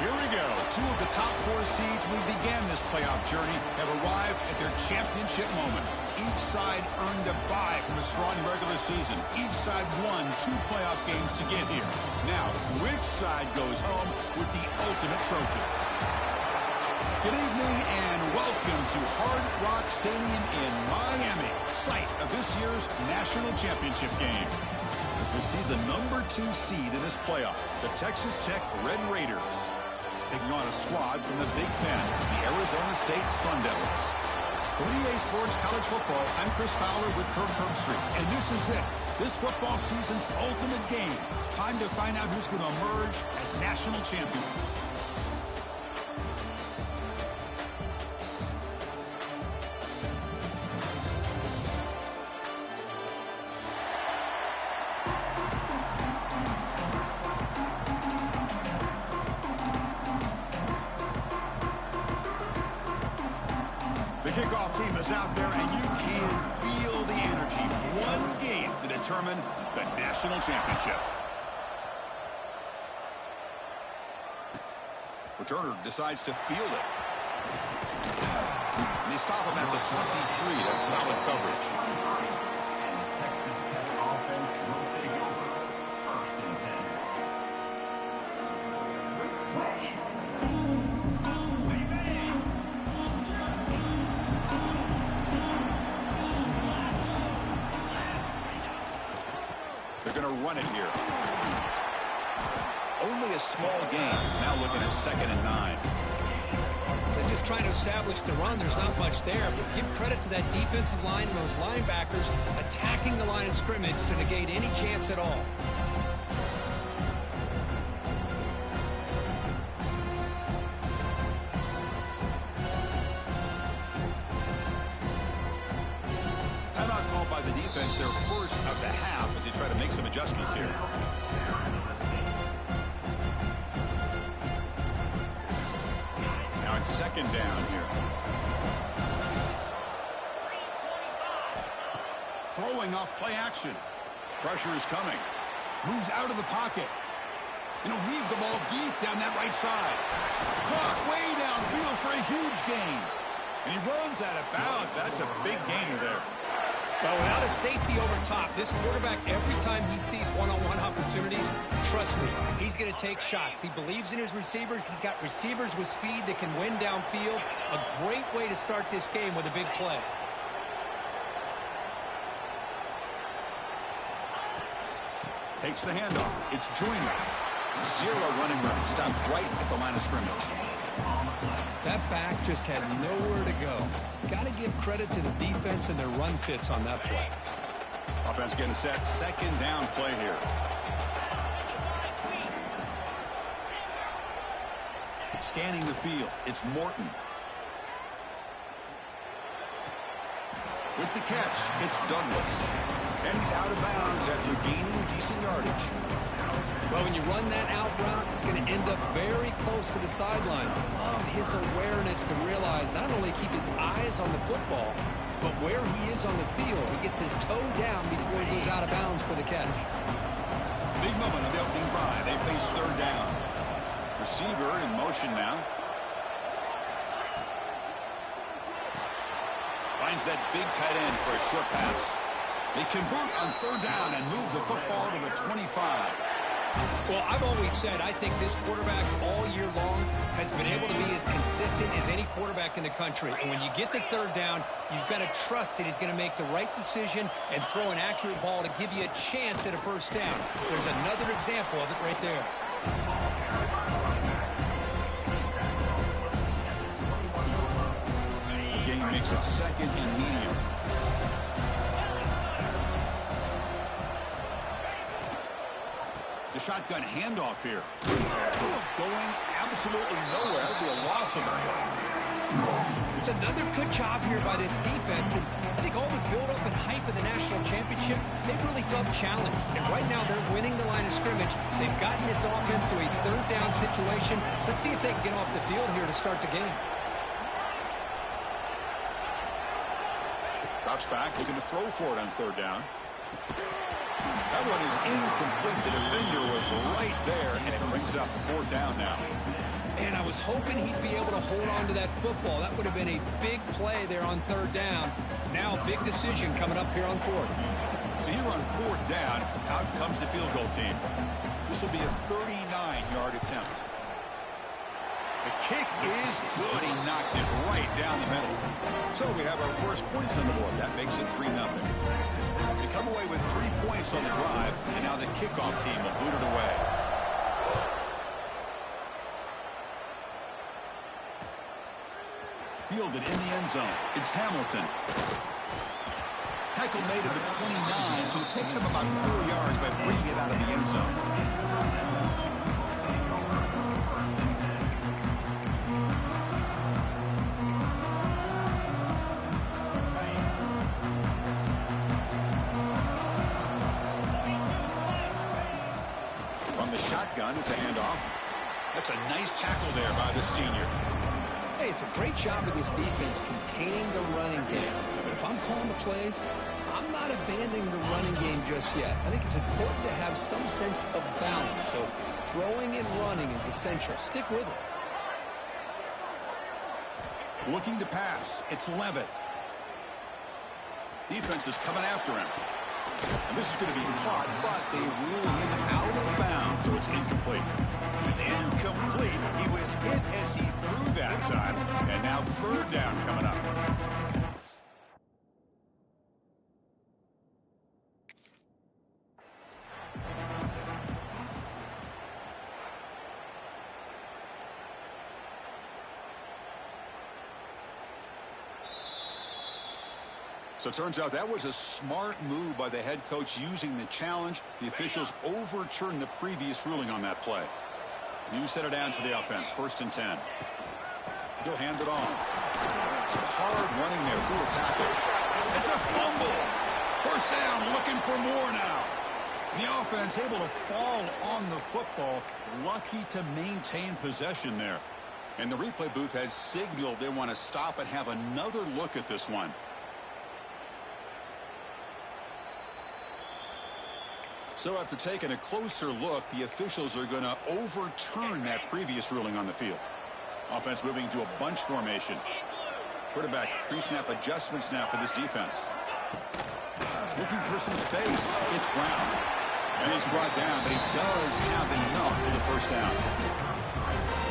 Here we go. Two of the top four seeds we began this playoff journey have arrived at their championship moment. Each side earned a bye from a strong regular season. Each side won 2 playoff games to get here. Now, which side goes home with the ultimate trophy? Good evening and welcome to Hard Rock Stadium in Miami, site of this year's national championship game. As we see the #2 seed in this playoff, the Texas Tech Red Raiders, taking on a squad from the Big Ten, the Arizona State Sun Devils. For EA Sports College Football, I'm Chris Fowler with Kirk Herbstreit, and this is it. This football season's ultimate game. Time to find out who's going to emerge as national champion. The kickoff team is out there, and you can feel the energy. One game to determine the national championship. Returner decides to field it. And they stop him at the 23. That's solid coverage. They're going to run it here. Only a small gain. Now looking at 2nd and 9. They're just trying to establish the run. There's not much there, but give credit to that defensive line and those linebackers attacking the line of scrimmage to negate any chance at all. Timeout called by the defense, their first of the half, as they try to make some adjustments here. Now it's 2nd down here. Throwing off play action. Pressure is coming. Moves out of the pocket. And he'll heave the ball deep down that right side. Clock way downfield for a huge gain. And he runs out of bounds. That's a big gainer there. Well, without a safety over top, this quarterback, every time he sees one-on-one opportunities, trust me, he's going to take shots. He believes in his receivers. He's got receivers with speed that can win downfield. A great way to start this game with a big play. Takes the handoff. It's Joyner. 0 running room. Stopped right at the line of scrimmage. That back just had nowhere to go. Got to give credit to the defense and their run fits on that play. Offense getting set. 2nd down play here. Scanning the field. It's Morton. With the catch, it's Douglas. And he's out of bounds after gaining decent yardage. Well, when you run that out route, it's going to end up very close to the sideline. Love his awareness to realize not only keep his eyes on the football, but where he is on the field. He gets his toe down before he goes out of bounds for the catch. Big moment of the opening drive. They face 3rd down. Receiver in motion now. Finds that big tight end for a short pass. They convert on 3rd down and move the football to the 25. Well, I've always said I think this quarterback all year long has been able to be as consistent as any quarterback in the country. And when you get to 3rd down, you've got to trust that he's going to make the right decision and throw an accurate ball to give you a chance at a 1st down. There's another example of it right there. The game makes it 2nd and medium. The shotgun handoff here. Going absolutely nowhere. It'll be a loss of it. It's another good job here by this defense. And I think all the build-up and hype of the national championship, they've really felt challenged. And right now they're winning the line of scrimmage. They've gotten this offense to a 3rd down situation. Let's see if they can get off the field here to start the game. Drops back, looking to throw for it on 3rd down. That one is incomplete. The defender was right there, and it brings up 4th down now. And I was hoping he'd be able to hold on to that football. That would have been a big play there on third down. Now a big decision coming up here on fourth. So here on fourth down, out comes the field goal team. This will be a 39-yard attempt. The kick is good. He knocked it right down the middle. So we have our first points on the board. That makes it 3-0. They come away with 3 points on the drive, and now the kickoff team will boot it away. Fielded in the end zone. It's Hamilton. Tackle made at the 29, so he picks up about 4 yards by bringing it out of the end zone. From the shotgun, it's a handoff. That's a nice tackle there by the senior. Hey, it's a great job of this defense containing the running game. But if I'm calling the plays, I'm not abandoning the running game just yet. I think it's important to have some sense of balance. So throwing and running is essential. Stick with it. Looking to pass. It's Levitt. Defense is coming after him. And this is going to be caught, but they rule him out of bounds, so it's incomplete. It's incomplete. He was hit as he threw that time. And now third down coming up. So it turns out that was a smart move by the head coach using the challenge. The officials overturned the previous ruling on that play. New set of downs for the offense. 1st and 10. He'll hand it off. Some hard running there through a tackle. It's a fumble. 1st down, looking for more now. The offense able to fall on the football. Lucky to maintain possession there. And the replay booth has signaled they want to stop and have another look at this one. So after taking a closer look, the officials are going to overturn that previous ruling on the field. Offense moving to a bunch formation. Quarterback pre-snap adjustments now for this defense. Looking for some space. It's Brown. And he's brought down, but he does have enough for the 1st down.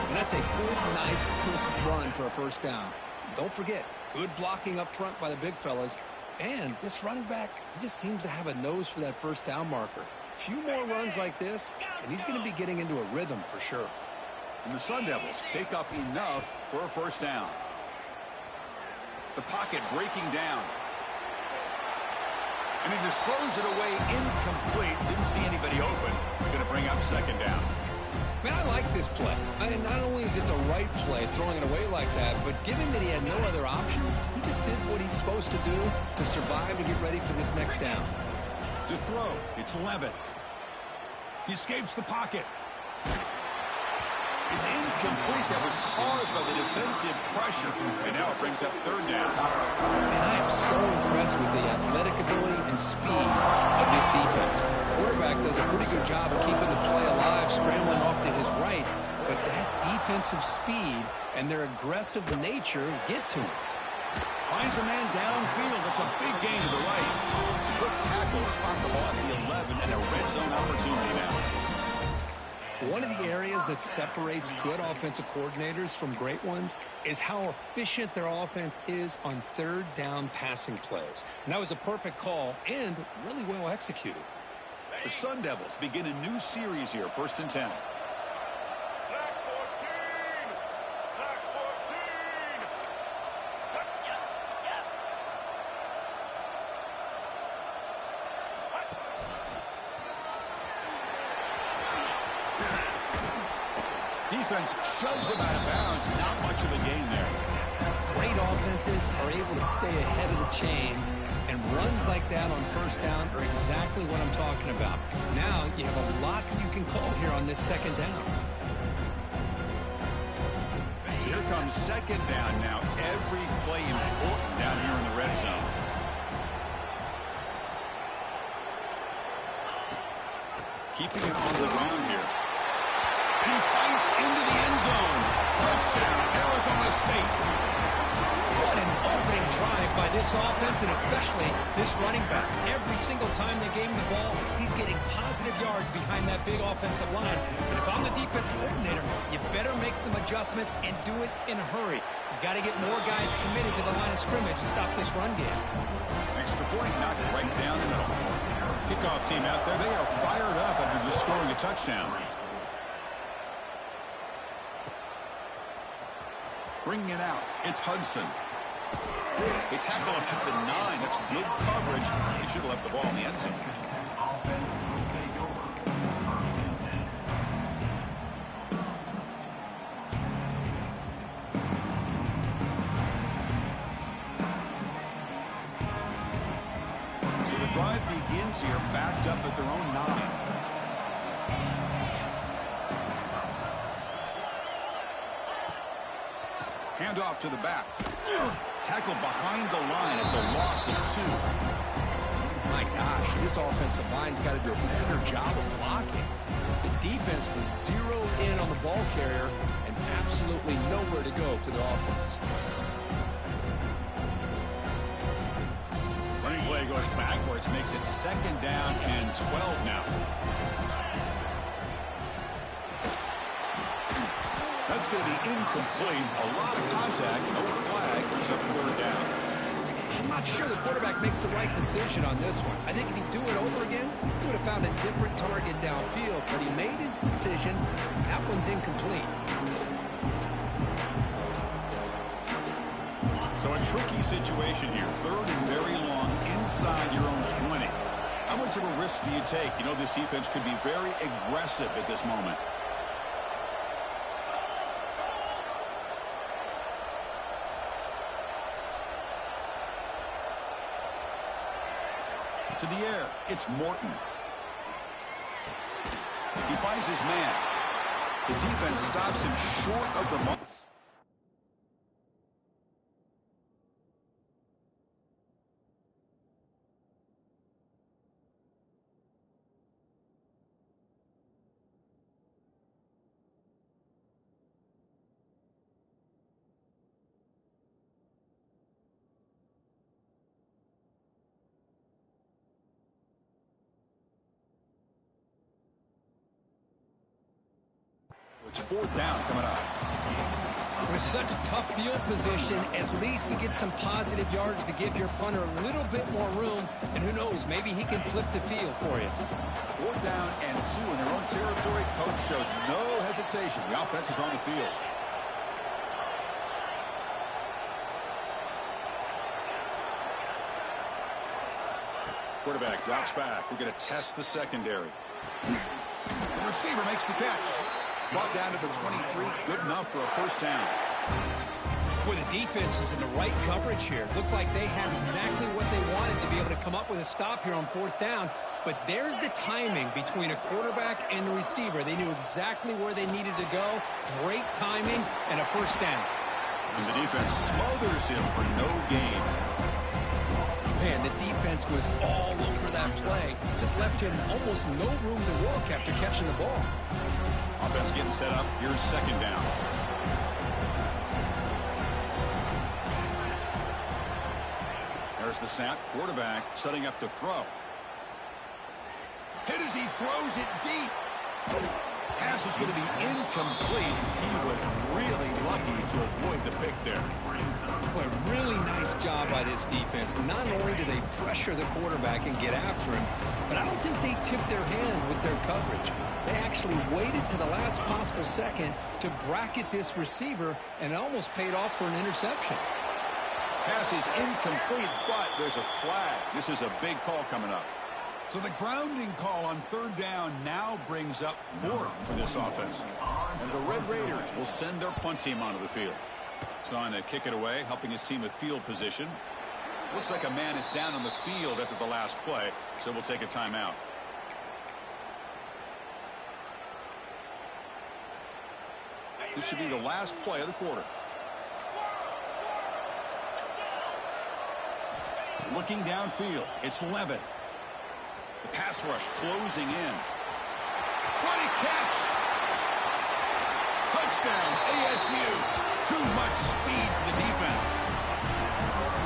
And that's a good, nice, crisp run for a 1st down. Don't forget, good blocking up front by the big fellas. And this running back, he just seems to have a nose for that 1st down marker. A few more runs like this, and he's going to be getting into a rhythm for sure. And the Sun Devils pick up enough for a 1st down. The pocket breaking down. And he just throws it away incomplete. Didn't see anybody open. Going to bring up 2nd down. Man, I like this play. Not only is it the right play, throwing it away like that, but given that he had no other option, he just did what he's supposed to do to survive and get ready for this next down. To throw, it's Levitt. He escapes the pocket. It's incomplete. That was caused by the defensive pressure. And now it brings up 3rd down. And I am so impressed with the athletic ability and speed of this defense. Quarterback does a pretty good job of keeping the play alive, scrambling off to his right. But that defensive speed and their aggressive nature get to him. Finds a man downfield. It's a big gain to the right. Quick tackle, spot the ball at the 11, and a red zone opportunity now. One of the areas that separates good offensive coordinators from great ones is how efficient their offense is on 3rd down passing plays. And that was a perfect call and really well executed. The Sun Devils begin a new series here, 1st and 10. Defense shoves him out of bounds. Not much of a gain there. Great offenses are able to stay ahead of the chains, and runs like that on 1st down are exactly what I'm talking about. Now you have a lot that you can call here on this 2nd down. So here comes 2nd down now. Every play important down here in the red zone. Keeping it on the ground here. He fights into the end zone. Touchdown, Arizona State. What an opening drive by this offense, and especially this running back. Every single time they gave him the ball, he's getting positive yards behind that big offensive line. And if I'm the defensive coordinator, you better make some adjustments and do it in a hurry. You got to get more guys committed to the line of scrimmage to stop this run game. Extra point knocked right down the middle. Kickoff team out there, they are fired up after just scoring a touchdown. Bringing it out, it's Hudson. They tackle him at the 9. That's good coverage. He should have left the ball in the end zone. So the drive begins here, backed up at their own 9. Handoff to the back. Tackled behind the line. It's a loss of 2. My gosh, this offensive line's got to do a better job of blocking. The defense was zeroed in on the ball carrier and absolutely nowhere to go for the offense. Running play goes backwards, makes it 2nd down and 12 now. That's going to be incomplete. A lot of contact. No flag. Brings up 3rd down. I'm not sure the quarterback makes the right decision on this one. I think if he'd do it over again, he would have found a different target downfield. But he made his decision. That one's incomplete. So a tricky situation here. 3rd and very long inside your own 20. How much of a risk do you take? You know, this defense could be very aggressive at this moment. To the air, it's Morton. He finds his man. The defense stops him short of the mark. It's 4th down coming up. With such tough field position, at least you get some positive yards to give your punter a little bit more room. And who knows, maybe he can flip the field for you. 4th down and 2 in their own territory. Coach shows no hesitation. The offense is on the field. Quarterback drops back. We're going to test the secondary. The receiver makes the catch. Brought down to the 23. Good enough for a 1st down. Boy, the defense was in the right coverage here. Looked like they had exactly what they wanted to be able to come up with a stop here on 4th down. But there's the timing between a quarterback and the receiver. They knew exactly where they needed to go. Great timing and a 1st down. And the defense smothers him for no gain. Man, the defense was all over that play. Just left him almost no room to work after catching the ball. Offense getting set up. Here's 2nd down. There's the snap. Quarterback setting up to throw. Hit as he throws it deep. Pass is going to be incomplete. He was really lucky to avoid the pick there. Boy, really nice job by this defense. Not only do they pressure the quarterback and get after him, but I don't think they tipped their hand with their coverage. They actually waited to the last possible second to bracket this receiver, and it almost paid off for an interception. Pass is incomplete, but there's a flag. This is a big call coming up. So the grounding call on 3rd down now brings up 4th for this offense. And the Red Raiders will send their punt team onto the field. It's on to kick it away, helping his team with field position. Looks like a man is down on the field after the last play, so we'll take a timeout. This should be the last play of the quarter. Looking downfield, it's Levin. The pass rush closing in. What a catch! Touchdown, ASU. Too much speed for the defense.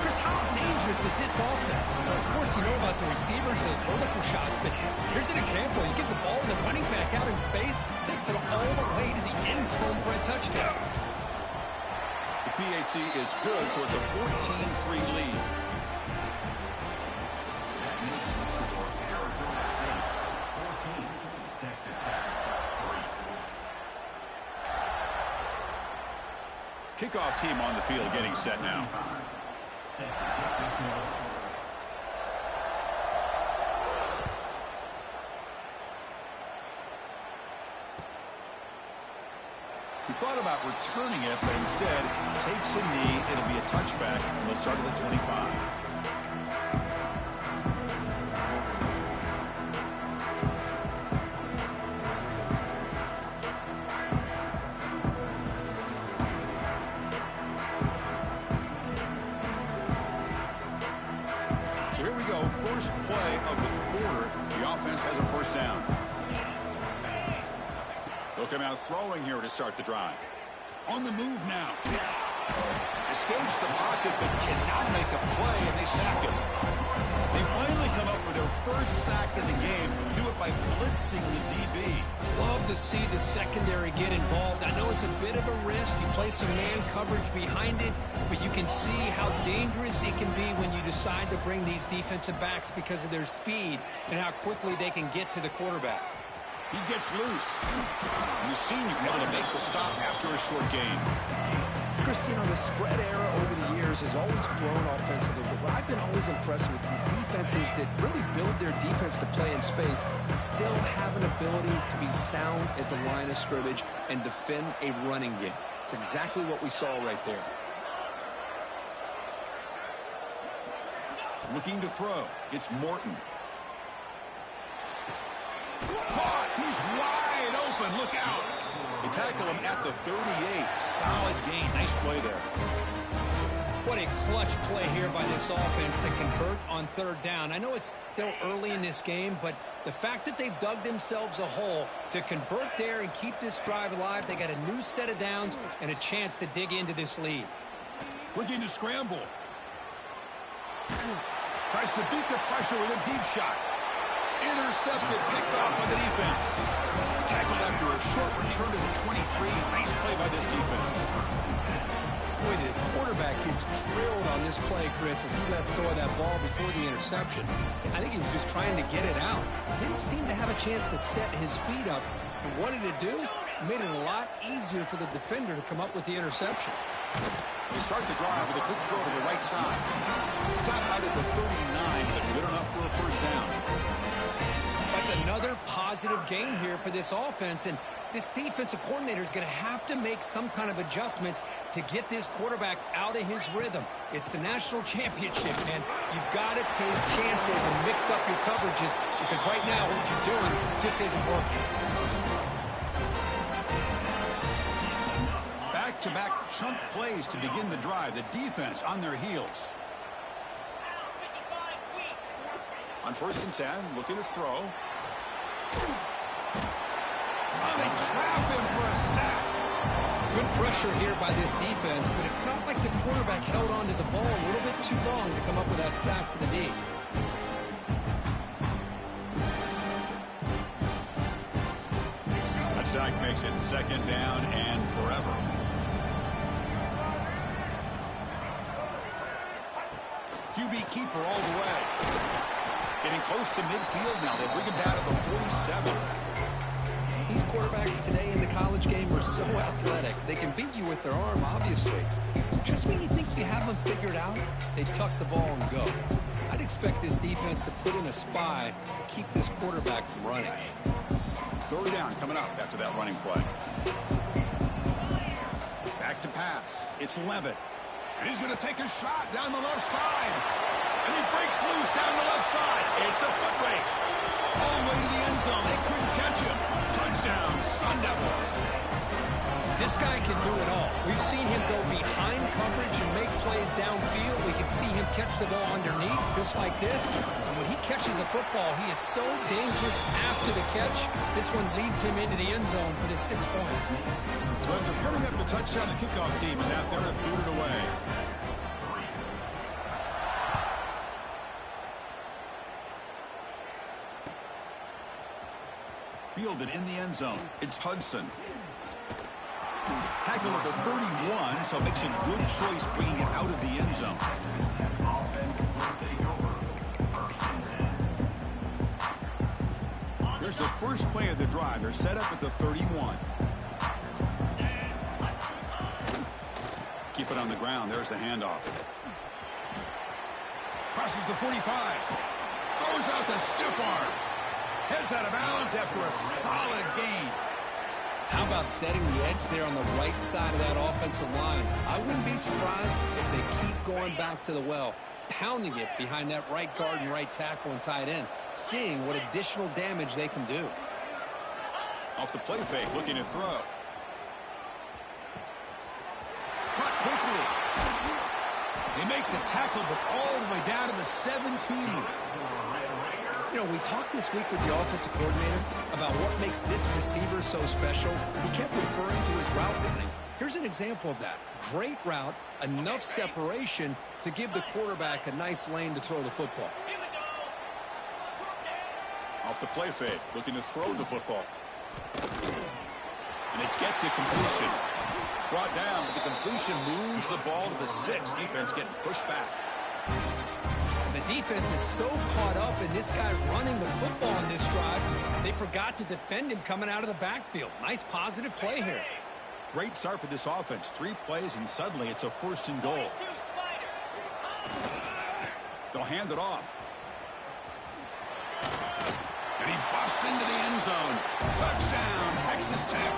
Chris, how dangerous is this offense? Of course, you know about the receivers, those vertical shots, but here's an example. You get the ball to the running back out in space, takes it all the way to the end zone for a touchdown. The PAT is good, so it's a 14-3 lead. Kickoff team on the field getting set now. He thought about returning it, but instead takes a knee. It'll be a touchback. He'll start at the 25. First play of the quarter, the offense has a first down. They'll come out throwing here to start the drive. On the move now. Escapes the pocket but cannot make a play, and they sack him. They've finally come up with their first sack of the game. Do it by blitzing the DB. Love to see the secondary get involved. I know it's a bit of a risk. You play some man coverage behind it, but you can see how dangerous it can be when you decide to bring these defensive backs because of their speed and how quickly they can get to the quarterback. He gets loose. And the senior able to make the stop after a short gain. Chris, you know, the spread era over the years has always grown offensively, but what I've been always impressed with defenses that really build their defense to play in space still have an ability to be sound at the line of scrimmage and defend a running game. It's exactly what we saw right there. Looking to throw. It's Morton. Caught. He's wide open. Look out. They tackle him at the 38. Solid gain. Nice play there. What a clutch play here by this offense to convert on third down. I know it's still early in this game, but the fact that they've dug themselves a hole to convert there and keep this drive alive, they got a new set of downs and a chance to dig into this lead. Looking to scramble. Tries to beat the pressure with a deep shot. Intercepted, picked off by the defense. Tackled after a short return to the 23. Nice play by this defense. Boy, the quarterback gets drilled on this play, Chris, as he lets go of that ball before the interception. I think he was just trying to get it out. Didn't seem to have a chance to set his feet up. And what did it do? It made it a lot easier for the defender to come up with the interception. They start the drive with a quick throw to the right side. Stop out at the 39, but good enough for a first down. That's another positive gain here for this offense, and this defensive coordinator is going to have to make some kind of adjustments to get this quarterback out of his rhythm. It's the national championship, man. You've got to take chances and mix up your coverages because right now what you're doing just isn't working. Back-to-back chunk plays to begin the drive. The defense on their heels. On 1st and 10, looking to throw. Oh, they trap him for a sack. Good pressure here by this defense, but it felt like the quarterback held on to the ball a little bit too long to come up with that sack for the D. That sack makes it 2nd down and forever. QB keeper all the way. Getting close to midfield now. They bring him down to the 47. These quarterbacks today in the college game are so athletic. They can beat you with their arm, obviously. Just when you think you have them figured out, they tuck the ball and go. I'd expect this defense to put in a spy to keep this quarterback from running. 3rd down coming up after that running play. Back to pass. It's Levitt. And he's going to take a shot down the left side. And he breaks loose down the left side. It's a foot race. All the way to the end zone. They couldn't catch him. Touchdown, Sun Devils. This guy can do it all. We've seen him go behind coverage and make plays downfield. We can see him catch the ball underneath, just like this. And when he catches a football, he is so dangerous after the catch. This one leads him into the end zone for the 6 points. So after putting up a touchdown, the kickoff team is out there to boot it away. Fielded in the end zone. It's Hudson. Tackled at the 31, so makes a good choice bringing it out of the end zone. Here's the first play of the drive. They're set up at the 31. Keep it on the ground. There's the handoff. Crosses the 45. Goes out to stiff arm. Heads out of bounds after a solid gain. How about setting the edge there on the right side of that offensive line? I wouldn't be surprised if they keep going back to the well, pounding it behind that right guard and right tackle and tight end, seeing what additional damage they can do. Off the play fake, looking to throw. Caught quickly. They make the tackle, but all the way down to the 17. You know, we talked this week with the offensive coordinator about what makes this receiver so special. He kept referring to his route running. Here's an example of that. Great route, enough separation to give the quarterback a nice lane to throw the football. Off the play fake, looking to throw the football. And they get the completion. Brought down, but the completion moves the ball to the 6. Defense getting pushed back. The defense is so caught up in this guy running the football on this drive, they forgot to defend him coming out of the backfield. Nice positive play here. Great start for this offense. 3 plays, and suddenly it's a 1st and goal. They'll hand it off. And he busts into the end zone. Touchdown, Texas Tech.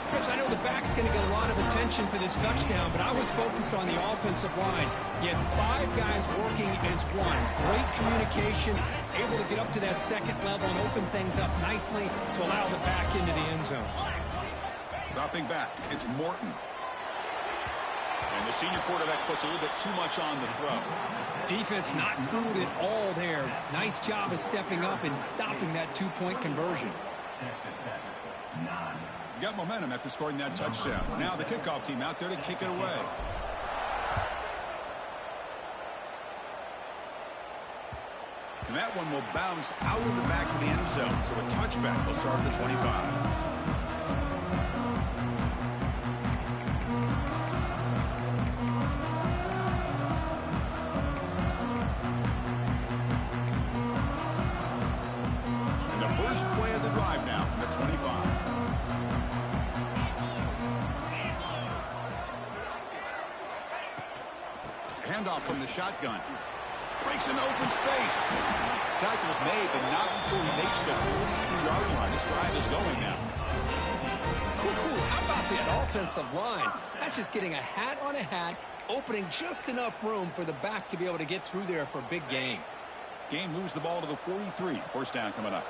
Chris, I know the back's going to get a lot of attention for this touchdown, but I was focused on the offensive line. You had 5 guys working as one. Great communication, able to get up to that second level and open things up nicely to allow the back into the end zone. Dropping back, it's Morton. And the senior quarterback puts a little bit too much on the throw. Defense not fooled at all there. Nice job of stepping up and stopping that 2-point conversion. Got momentum after scoring that touchdown. Now the kickoff team out there to kick it away. And that one will bounce out of the back of the end zone. So a touchback will start at the 25. And the first play of the drive now from the 25. Handoff from the shotgun. Breaks into open space. Tackle is made, but not before he makes the 43-yard line. This drive is going now. How about that offensive line? That's just getting a hat on a hat, opening just enough room for the back to be able to get through there for a big gain. Game moves the ball to the 43. 1st down coming up.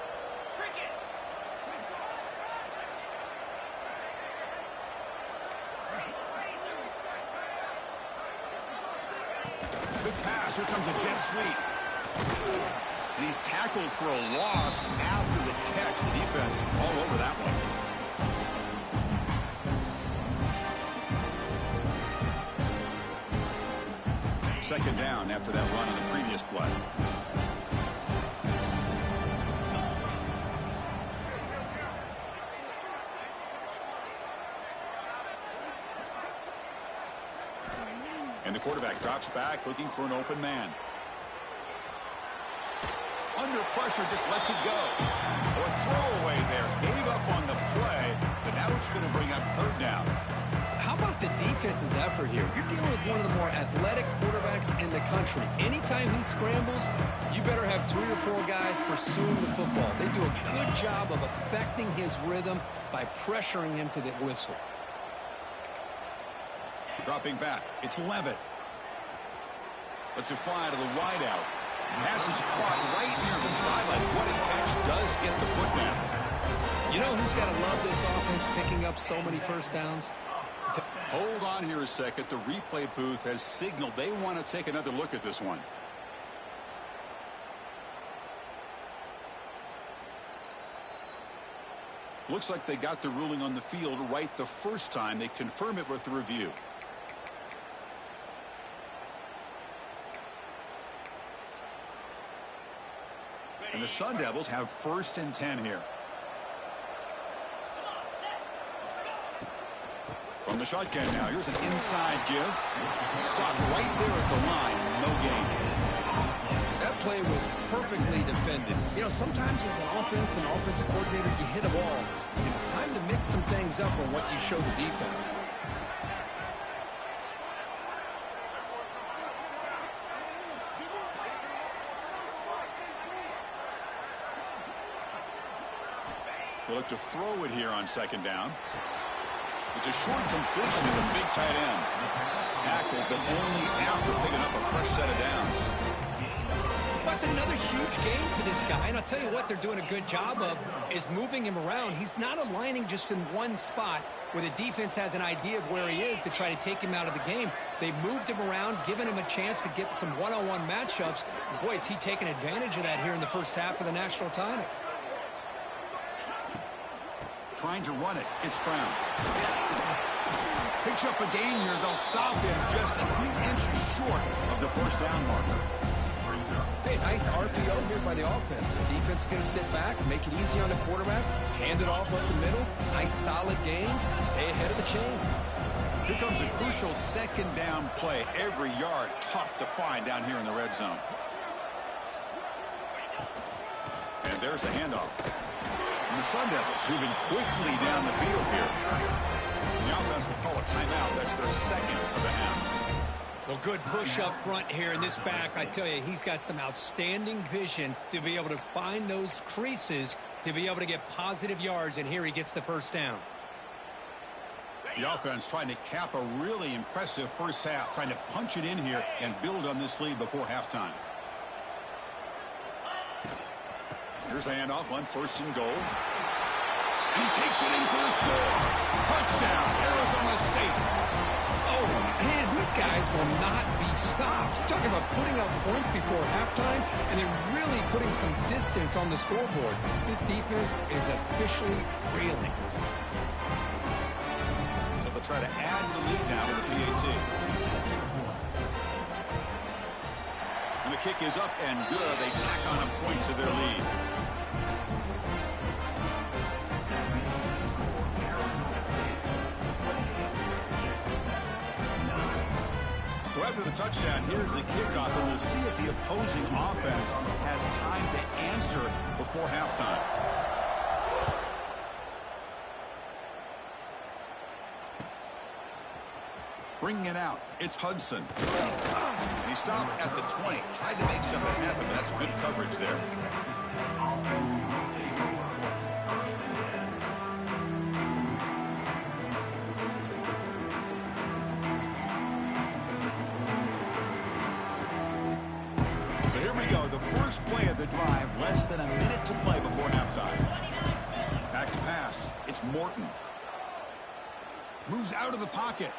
Good pass. Here comes a jet sweep. And he's tackled for a loss after the catch. The defense all over that one. Second down after that run on the previous play. And the quarterback drops back, looking for an open man. Under pressure, just lets it go. Or throwaway there. Gave up on the play, but now it's going to bring up 3rd down. How about the defense's effort here? You're dealing with one of the more athletic quarterbacks in the country. Anytime he scrambles, you better have 3 or 4 guys pursuing the football. They do a good job of affecting his rhythm by pressuring him to the whistle. Dropping back, it's Levitt. Lets it fly to the wideout. Pass is caught right near the sideline. What a catch. Does get the foot down. You know who's got to love this offense picking up so many first downs? Hold on here a second. The replay booth has signaled they want to take another look at this one. Looks like they got the ruling on the field right the first time. They confirm it with the review. And the Sun Devils have 1st and 10 here. From the shotgun now, here's an inside give. Stopped right there at the line. No gain. That play was perfectly defended. You know, sometimes as an offensive coordinator, you hit a ball. And it's time to mix some things up on what you show the defense. They look to throw it here on 2nd down. It's a short completion to the big tight end. Tackled, but only after picking up a fresh set of downs. That's another huge game for this guy. And I'll tell you what they're doing a good job of is moving him around. He's not aligning just in one spot where the defense has an idea of where he is to try to take him out of the game. They moved him around, given him a chance to get some one-on-one matchups. And boy, is he taking advantage of that here in the first half of the national title. Trying to run it. It's Brown. Picks up a gain here. They'll stop him just a few inches short of the 1st down marker. Hey, nice RPO here by the offense. Defense is going to sit back, make it easy on the quarterback, hand it off up the middle. Nice solid game. Stay ahead of the chains. Here comes a crucial 2nd down play. Every yard tough to find down here in the red zone. And there's the handoff. And the Sun Devils moving quickly down the field here. The offense will call a timeout. That's their 2nd of the half. Well, good push up front here in this back. I tell you, he's got some outstanding vision to be able to find those creases to be able to get positive yards, and here he gets the 1st down. The offense trying to cap a really impressive first half, trying to punch it in here and build on this lead before halftime. Here's the handoff on 1st and goal. And he takes it in for the score. Touchdown, Arizona State. Oh, man, these guys will not be stopped. You're talking about putting up points before halftime, and they're really putting some distance on the scoreboard. This defense is officially reeling. So they'll try to add to the lead now with the PAT. And the kick is up and good. They tack on a point to their lead. So after the touchdown, here's the kickoff, and we'll see if the opposing offense has time to answer before halftime. Bringing it out, it's Hudson. He stopped at the 20, tried to make something happen, but that's good coverage there. So here we go, the first play of the drive, less than a minute to play before halftime. Back to pass, it's Morton. Moves out of the pocket.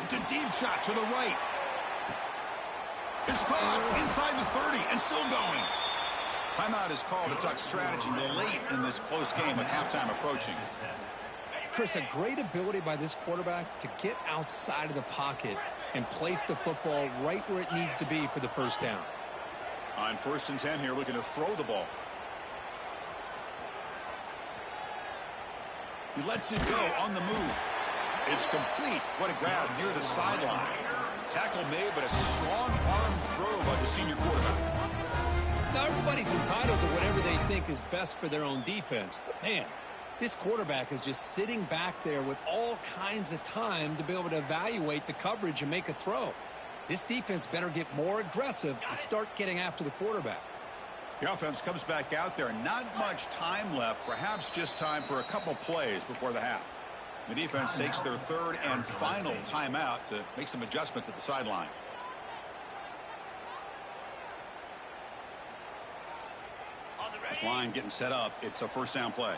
It's a deep shot to the right. It's caught inside the 30 and still going. Timeout is called to talk strategy late in this close game with halftime approaching. Chris, a great ability by this quarterback to get outside of the pocket and place the football right where it needs to be for the 1st down. On 1st and 10 here, looking to throw the ball. He lets it go on the move. It's complete. What a grab near the sideline. Tackle made, but a strong arm throw by the senior quarterback. Now, everybody's entitled to whatever they think is best for their own defense. But, man, this quarterback is just sitting back there with all kinds of time to be able to evaluate the coverage and make a throw. This defense better get more aggressive and start getting after the quarterback. The offense comes back out there. Not much time left. Perhaps just time for a couple plays before the half. The defense takes their 3rd and final timeout to make some adjustments at the sideline. This line getting set up. It's a 1st down play.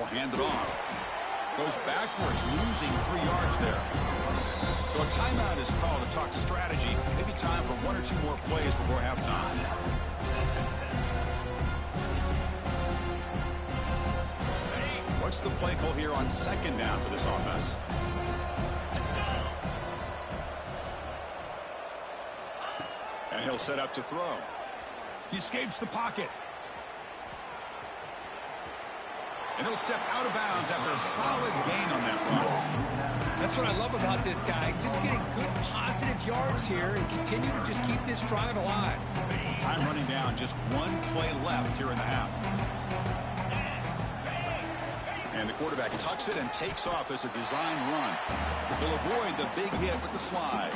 They'll hand it off. Goes backwards, losing 3 yards there. So a timeout is called to talk strategy. Maybe time for 1 or 2 more plays before halftime. What's the play call here on 2nd down for this offense? And he'll set up to throw. He escapes the pocket. And he'll step out of bounds after a solid gain on that run. That's what I love about this guy. Just getting good positive yards here and continue to just keep this drive alive. Time running down, just 1 play left here in the half. And the quarterback tucks it and takes off as a design run. He'll avoid the big hit with the slide.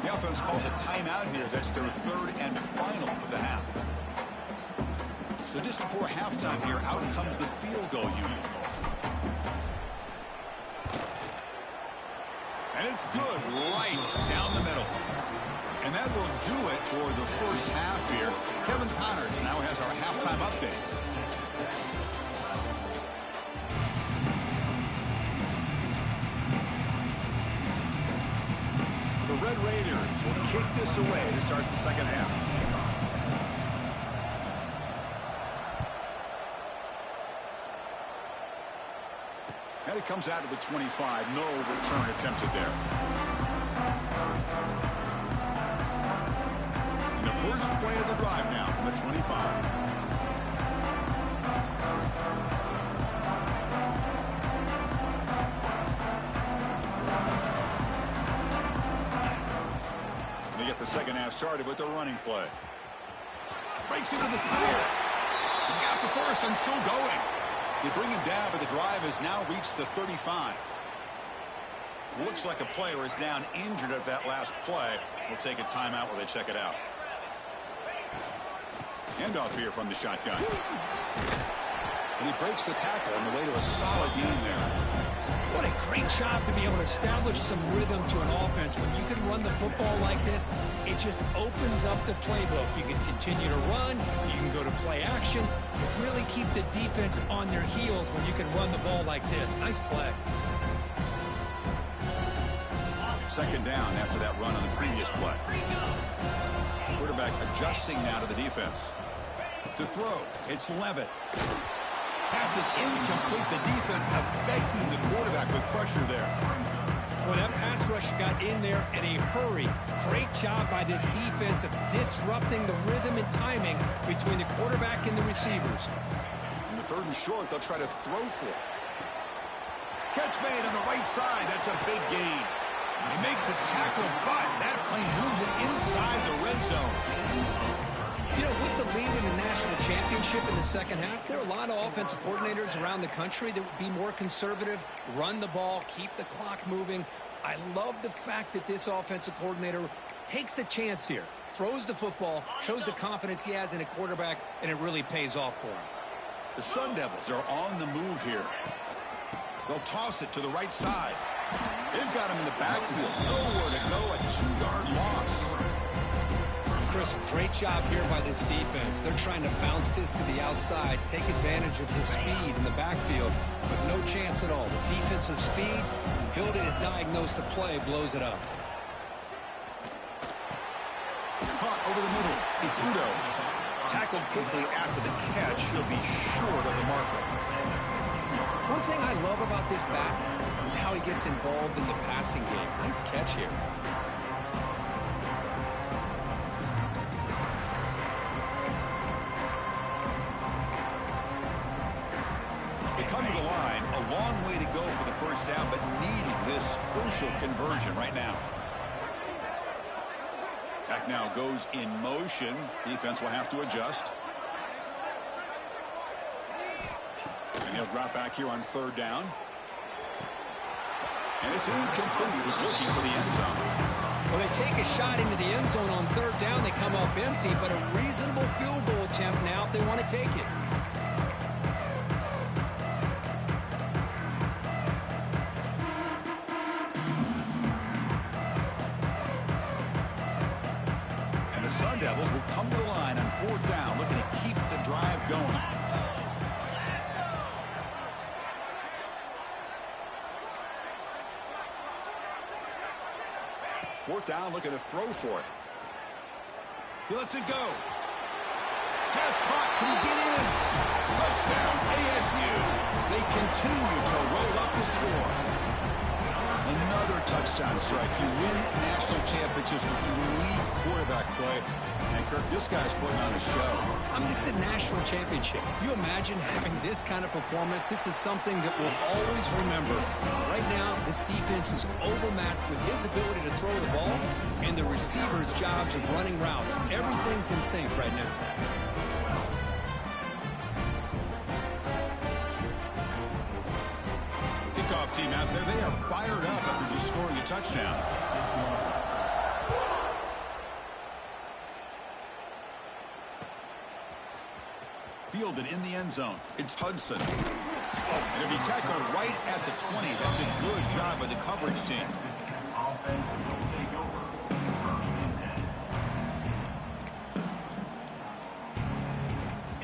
The offense calls a timeout here. That's their 3rd and final of the half. So just before halftime here, out comes the field goal unit. And it's good, right down the middle. And that will do it for the first half here. Kevin Connors now has our halftime update. The Red Raiders will kick this away to start the second half. And it comes out of the 25. No return attempted there. And the first play of the drive now from the 25. They get the second half started with their running play. Breaks into the clear. He's got the first and still going. They bring him down, but the drive has now reached the 35. Looks like a player is down injured at that last play. We'll take a timeout while they check it out. Handoff here from the shotgun. And he breaks the tackle on the way to a solid gain there. What a great job to be able to establish some rhythm to an offense. When you can run the football like this, it just opens up the playbook. You can continue to run. You can go to play action. You really keep the defense on their heels when you can run the ball like this. Nice play. Second down after that run on the previous play. Quarterback adjusting now to the defense. To throw, it's Levitt. Pass is incomplete. The defense affecting the quarterback with pressure there. Well, that pass rush got in there in a hurry. Great job by this defense of disrupting the rhythm and timing between the quarterback and the receivers. In the 3rd and short, they'll try to throw for it. Catch made on the right side. That's a big gain. They make the tackle, but that play moves it inside the red zone. You know, with the lead in the national championship in the second half, there are a lot of offensive coordinators around the country that would be more conservative, run the ball, keep the clock moving. I love the fact that this offensive coordinator takes a chance here, throws the football, shows the confidence he has in a quarterback, and it really pays off for him. The Sun Devils are on the move here. They'll toss it to the right side. They've got him in the backfield. Nowhere to go, a 2-yard loss. Chris, great job here by this defense. They're trying to bounce this to the outside, take advantage of his speed in the backfield, but no chance at all. The defensive speed, ability to diagnose the play, blows it up. Caught over the middle. It's Udo. Tackled quickly after the catch. He'll be short of the marker. One thing I love about this back is how he gets involved in the passing game. Nice catch here. They come to the line, a long way to go for the first down, but needing this crucial conversion right now. Back now goes in motion. Defense will have to adjust. And he'll drop back here on 3rd down. And it's incomplete. He was looking for the end zone. Well, they take a shot into the end zone on 3rd down. They come up empty, but a reasonable field goal attempt now if they want to take it. And the Sun Devils will come to the line on 4th down, looking to keep the drive going. Fourth down, looking to throw for it. He lets it go. Pass caught. Can he get in? Touchdown, ASU. They continue to roll up the score. Another touchdown strike. You win national championships with elite quarterback play. And, Kirk, this guy's putting on a show. I mean, this is a national championship. You imagine having this kind of performance? This is something that we'll always remember. Right now, this defense is overmatched with his ability to throw the ball and the receivers' jobs of running routes. Everything's in sync right now. Kickoff team out there, they are fired up after just scoring a touchdown. Fielded in the end zone. It's Hudson. And it'll be tackled right at the 20. That's a good job by the coverage team.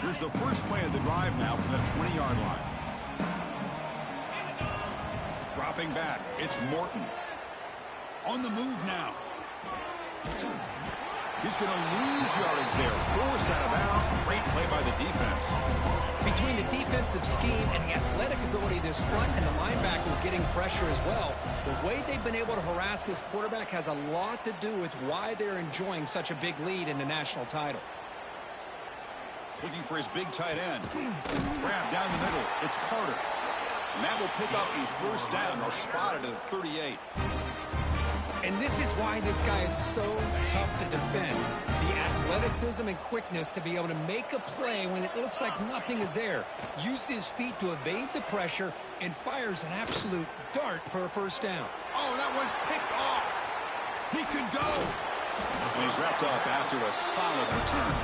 Here's the first play of the drive now from the 20-yard line. Dropping back, it's Morton. On the move now. He's going to lose yardage there. Forced out of bounds. Great play by the defense. Between the defensive scheme and the athletic ability of this front and the linebackers getting pressure as well, the way they've been able to harass this quarterback has a lot to do with why they're enjoying such a big lead in the national title. Looking for his big tight end. Grab down the middle. It's Carter. And that will pick up a first down. They'll spot it at 38. And this is why this guy is so tough to defend. The athleticism and quickness to be able to make a play when it looks like nothing is there. Use his feet to evade the pressure and fires an absolute dart for a first down. Oh, that one's picked off. He could go. And he's wrapped up after a solid return.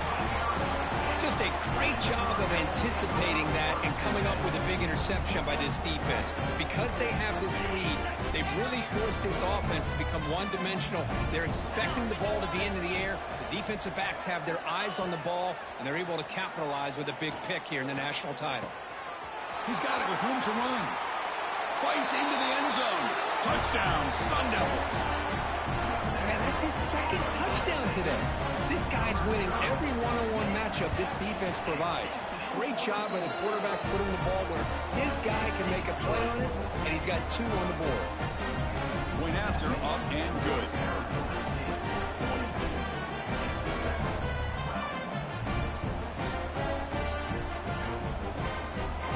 Just a great job of anticipating that and coming up with a big interception by this defense. Because they have this lead, they've really forced this offense to become one-dimensional. They're expecting the ball to be into the air. The defensive backs have their eyes on the ball, and they're able to capitalize with a big pick here in the national title. He's got it with room to run. Fights into the end zone. Touchdown, Sun Devils. Man, that's his second touchdown today. This guy's winning every one-on-one matchup this defense provides. Great job by the quarterback putting the ball where his guy can make a play on it, and he's got 2 on the board. Point after, up and good.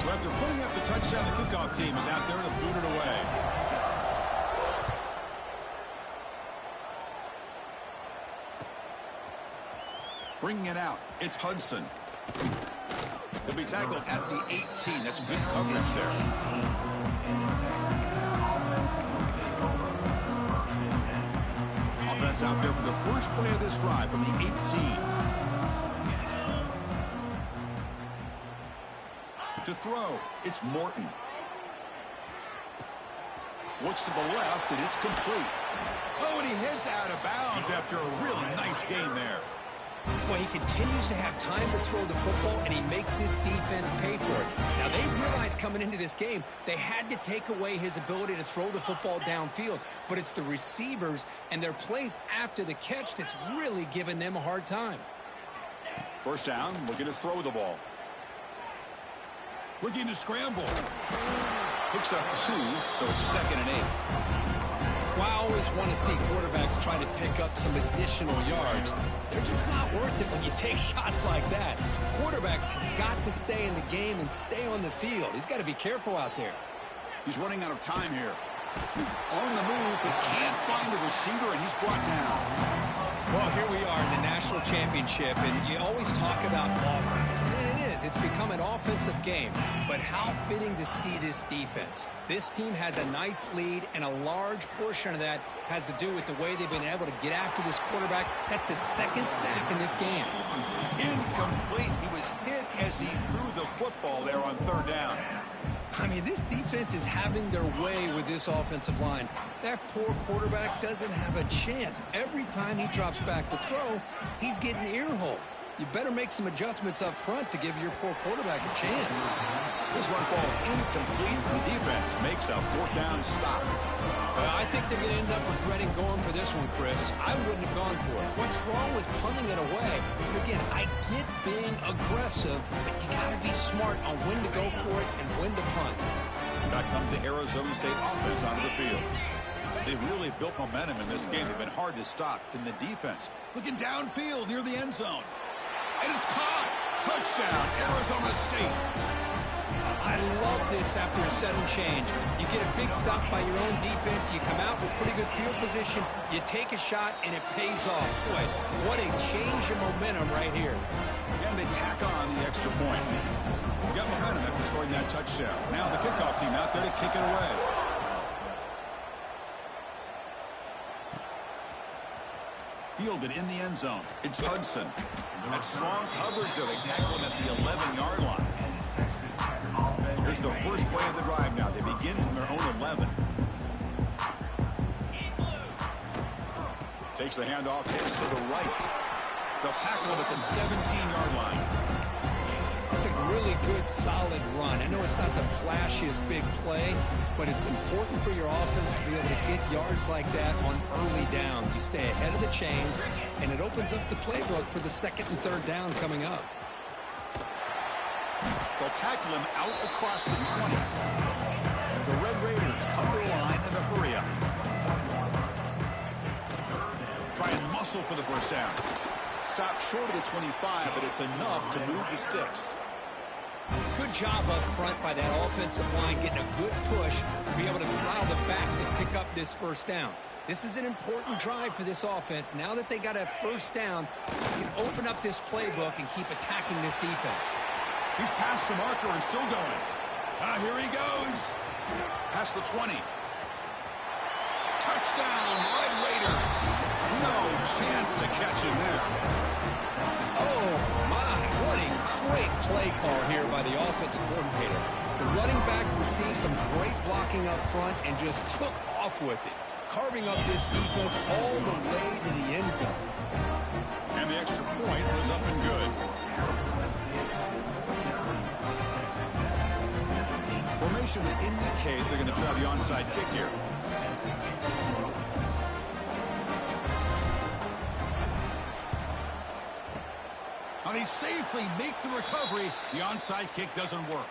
So after putting up the touchdown, the kickoff team is out there to boot it away. Bringing it out, it's Hudson. He'll be tackled at the 18. That's good coverage there. Offense out there for the first play of this drive from the 18. To throw, it's Morton. Looks to the left, and it's complete. Oh, and he heads out of bounds after a really nice game there. Well, he continues to have time to throw the football, and he makes his defense pay for it. Now, they realized coming into this game, they had to take away his ability to throw the football downfield. But it's the receivers and their plays after the catch that's really giving them a hard time. First down, looking to throw the ball. Looking to scramble. Picks up 2, so it's 2nd and 8. Well, I always want to see quarterbacks try to pick up some additional yards. They're just not worth it when you take shots like that. Quarterbacks have got to stay in the game and stay on the field. He's got to be careful out there. He's running out of time here. On the move, but can't find the receiver, and he's brought down. Well, here we are in the national championship, and you always talk about offense. And it is. It's become an offensive game. But how fitting to see this defense. This team has a nice lead, and a large portion of that has to do with the way they've been able to get after this quarterback. That's the 2nd sack in this game. Incomplete. He was hit as he threw the football there on 3rd down. I mean, this defense is having their way with this offensive line. That poor quarterback doesn't have a chance. Every time he drops back to throw, he's getting ear-hole. you better make some adjustments up front to give your poor quarterback a chance. This one falls incomplete. The defense makes a fourth down stop. I think they're going to end up regretting going for this one, Chris. I wouldn't have gone for it. What's wrong with punting it away? And again, I get being aggressive, but you got to be smart on when to go for it and when to punt. Back comes the Arizona State offense onto the field. They've really built momentum in this game. They've been hard to stop. In the defense, looking downfield near the end zone. And it's caught. Touchdown, Arizona State. I love this after a sudden change. You get a big stop by your own defense. You come out with pretty good field position. You take a shot, and it pays off. Boy, what a change in momentum right here. And they tack on the extra point. Got momentum after scoring that touchdown. Now the kickoff team out there to kick it away. Fielded in the end zone. It's Hudson. That strong coverage there. They tackle him at the 11-yard line. Here's the first play of the drive now. They begin from their own 11. Takes the handoff, hits to the right. They'll tackle him at the 17-yard line. It's a really good, solid run. I know it's not the flashiest big play, but it's important for your offense to be able to get yards like that on early downs. You stay ahead of the chains, and it opens up the playbook for the second and third down coming up. They'll tackle him out across the 20. The Red Raiders come to the line in a hurry up. Try and muscle for the first down. Stop short of the 25, but it's enough to move the sticks. Good job up front by that offensive line, getting a good push to be able to allow the back to pick up this first down. This is an important drive for this offense. Now that they got a first down, you can open up this playbook and keep attacking this defense. He's past the marker and still going. Here he goes. Past the 20. Touchdown, Red Raiders. No chance to catch him there. Oh, my. What a great play call here by the offensive coordinator. The running back received some great blocking up front and just took off with it, carving up this defense all the way to the end zone. And the extra point was up and good. Formation would indicate they're going to try the onside kick here. Now they safely make the recovery. The onside kick doesn't work.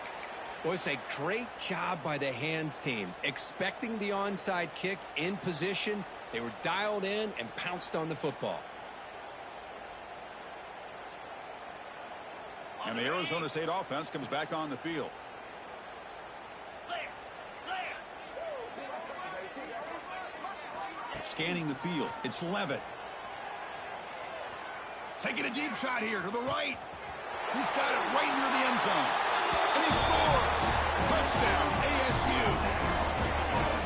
Well, it's a great job by the hands team. Expecting the onside kick in position, they were dialed in and pounced on the football. And the Arizona State offense comes back on the field. Scanning the field, it's Levitt. Taking a deep shot here to the right. He's got it right near the end zone. And he scores. Touchdown, ASU.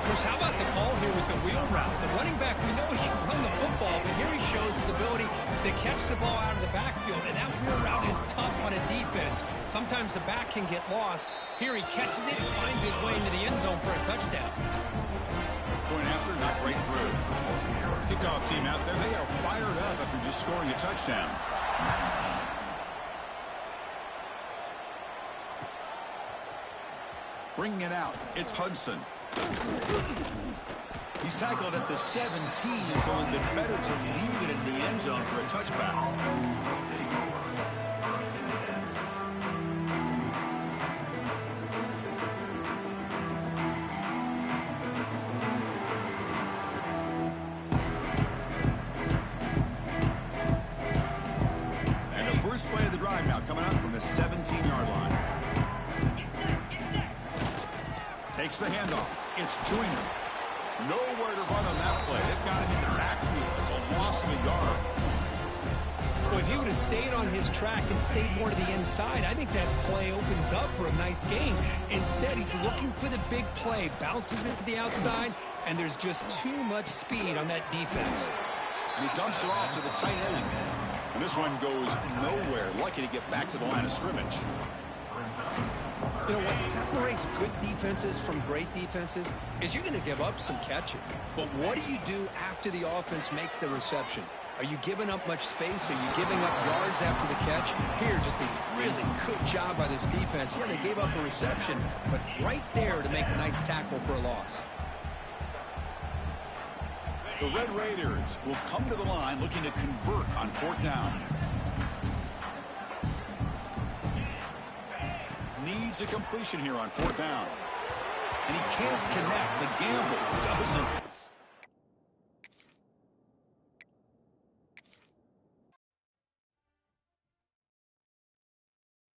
Chris, how about the call here with the wheel route? The running back, we know he can run the football, but here he shows his ability to catch the ball out of the backfield, and that wheel route is tough on a defense. Sometimes the back can get lost. Here he catches it and finds his way into the end zone for a touchdown. Going after, not right through. Kickoff team out there, they are fired up after just scoring a touchdown. Bringing it out, it's Hudson. He's tackled at the 17, so it'd been better to leave it in the end zone for a touchback. And the first play of the drive now coming up from the 17-yard line. Takes the handoff. It's Joyner. Nowhere to run on that play. They've got him in the backfield. It's a loss of a yard. Well, if he would have stayed on his track and stayed more to the inside, I think that play opens up for a nice game. Instead, he's looking for the big play. Bounces it to the outside, and there's just too much speed on that defense. And he dumps it off to the tight end. And this one goes nowhere. Lucky to get back to the line of scrimmage. You know, what separates good defenses from great defenses is you're going to give up some catches. But what do you do after the offense makes the reception? Are you giving up much space? Are you giving up yards after the catch? Here, just a really good job by this defense. Yeah, they gave up a reception, but right there to make a nice tackle for a loss. The Red Raiders will come to the line looking to convert on 4th down. Needs a completion here on 4th down. And he can't connect. The gamble doesn't